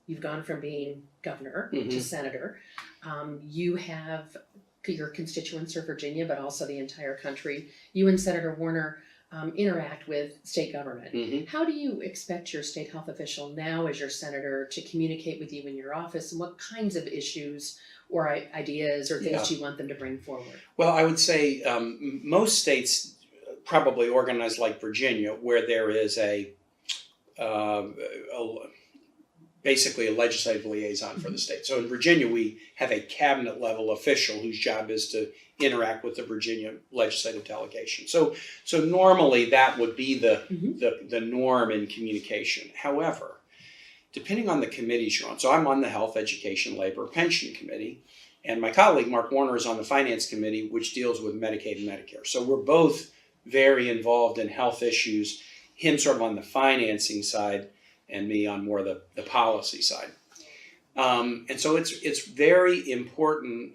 you've gone from being governor Mm-hmm. to senator. You have your constituents are Virginia, but also the entire country. You and Senator Warner interact with state government. Mm-hmm. How do you expect your state health official now as your senator to communicate with you in your office, and what kinds of issues or ideas or things do you want them to bring forward? Well, I would say most states probably organized like Virginia, where there is basically a legislative liaison for the state. So in Virginia, we have a cabinet level official whose job is to interact with the Virginia legislative delegation. So normally that would be the norm in communication. However, depending on the committees you're on, so I'm on the Health, Education, Labor, Pension Committee, and my colleague Mark Warner is on the Finance Committee, which deals with Medicaid and Medicare. So we're both very involved in health issues, him sort of on the financing side, and me on more the policy side. And so it's very important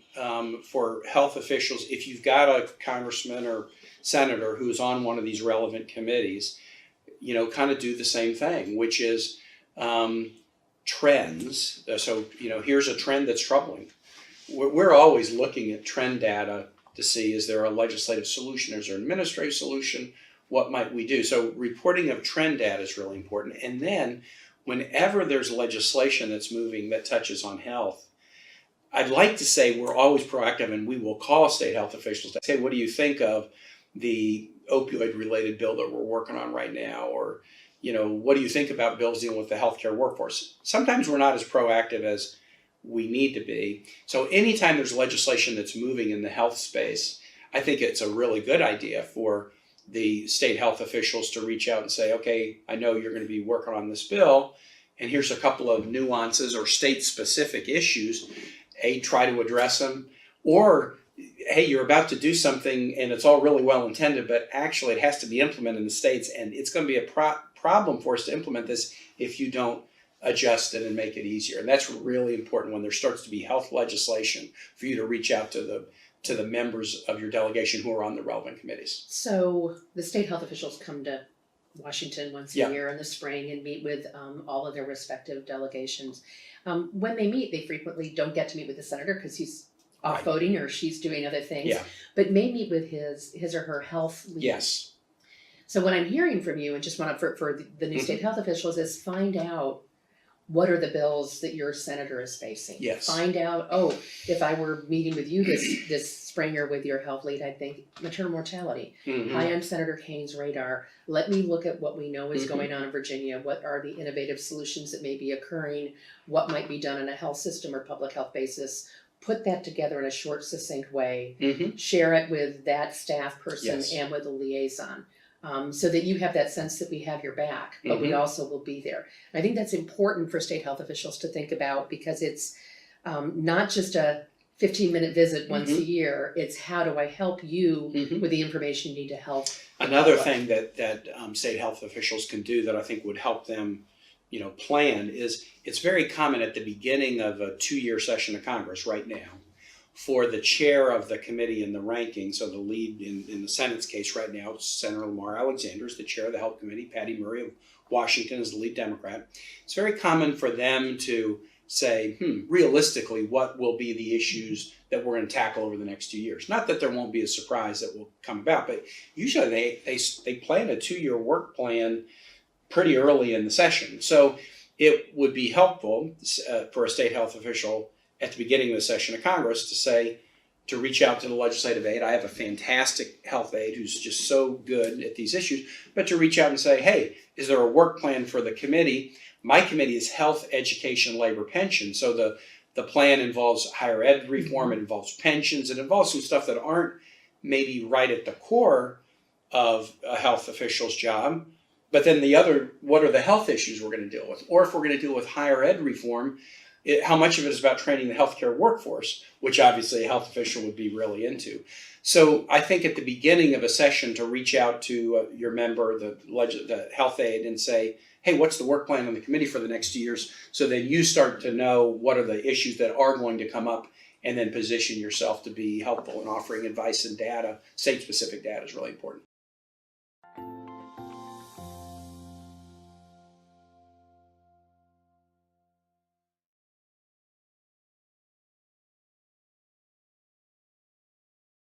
for health officials, if you've got a congressman or senator who's on one of these relevant committees, kind of do the same thing, which is trends. So, here's a trend that's troubling. We're always looking at trend data to see, is there a legislative solution? Is there an administrative solution? What might we do? So reporting of trend data is really important. And then whenever there's legislation that's moving that touches on health, I'd like to say we're always proactive, and we will call state health officials to say, what do you think of the opioid related bill that we're working on right now? Or, what do you think about bills dealing with the healthcare workforce? Sometimes we're not as proactive as we need to be. So anytime there's legislation that's moving in the health space, I think it's a really good idea for the state health officials to reach out and say, okay, I know you're going to be working on this bill, and here's a couple of nuances or state-specific issues. Try to address them. Or, hey, you're about to do something and it's all really well intended, but actually it has to be implemented in the states, and it's going to be a problem for us to implement this if you don't adjust it and make it easier. And that's really important when there starts to be health legislation, for you to reach out to the members of your delegation who are on the relevant committees. So the state health officials come to Washington once a year in the spring and meet with all of their respective delegations. When they meet, they frequently don't get to meet with the senator because he's off voting or she's doing other things, but may meet with his or her health lead. Yes. So what I'm hearing from you, and just want to, for the new state health officials, is find out what are the bills that your senator is facing. Yes. Find out, if I were meeting with you this spring or with your health lead, I'd think maternal mortality. High on Senator Kaine's radar. Let me look at what we know is going on in Virginia. What are the innovative solutions that may be occurring? What might be done on a health system or public health basis? Put that together in a short, succinct way. Share it with that staff person and with a liaison. So that you have that sense that we have your back, but we also will be there. And I think that's important for state health officials to think about, because it's not just a 15-minute visit once a year. It's how do I help you with the information you need to help. Another thing that state health officials can do that I think would help them plan is, it's very common at the beginning of a 2-year session of Congress right now for the chair of the committee in the ranking, so the lead in the Senate's case right now, Senator Lamar Alexander is the chair of the Health Committee, Patty Murray of Washington is the lead Democrat. It's very common for them to say, realistically, what will be the issues that we're going to tackle over the next 2 years? Not that there won't be a surprise that will come about, but usually they plan a 2-year work plan pretty early in the session. So it would be helpful for a state health official at the beginning of the session of Congress to reach out to the legislative aide. I have a fantastic health aide who's just so good at these issues, but to reach out and say, hey, is there a work plan for the committee? My committee is Health, Education, Labor, Pension. So the plan involves higher ed reform, it involves pensions, it involves some stuff that aren't maybe right at the core of a health official's job. But then what are the health issues we're going to deal with? Or if we're going to deal with higher ed reform, how much of it is about training the healthcare workforce, which obviously a health official would be really into. So I think at the beginning of a session to reach out to your member, the health aide, and say, hey, what's the work plan on the committee for the next 2 years? So then you start to know what are the issues that are going to come up, and then position yourself to be helpful in offering advice and data. State-specific data is really important.